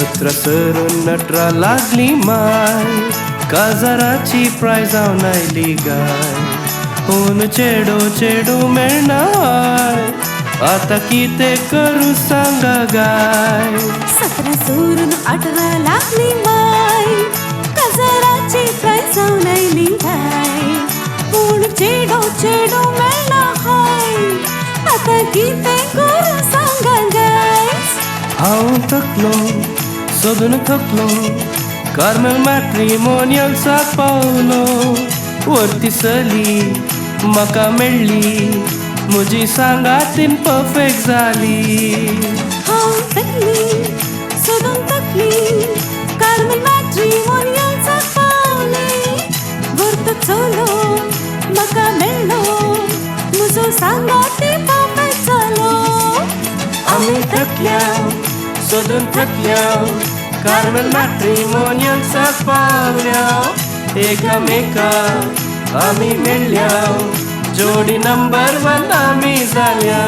17 सरून 18 लागली माय, काजाराची प्राइज जावन आयली गाय. पूण चेडो चेडू मेळनाय, आता कितें करू सांगा गाय. 17 सरून 18 लागली माय, काजाराची प्राइज जावन आयली गाय. पूण चेडो चेडू मेळनाय, आता कितें करू सांगा गाय. हांव थकलो सोदून थकलो, कार्मेल मॅट्रिमोनियल्साक पावलो. वर्ती चली म्हाका मेळ्ळी, म्हजी सांगातीन परफेक्ट जाली. हांव थकली सोदून थकली, कार्मेल मॅट्रिमोनियल्साक पावली. वर्त चलो म्हाका मेळ्ळो, म्हजो सांगाती परफेक्ट जालो. आमी थकल्या सोदून थकल्या, कार्मेल मॅट्रिमोनियल्साक पावल्या. एकामेकाक आमी मेळ्ळ्या, जोडी नंबर 1 आमी जाल्या.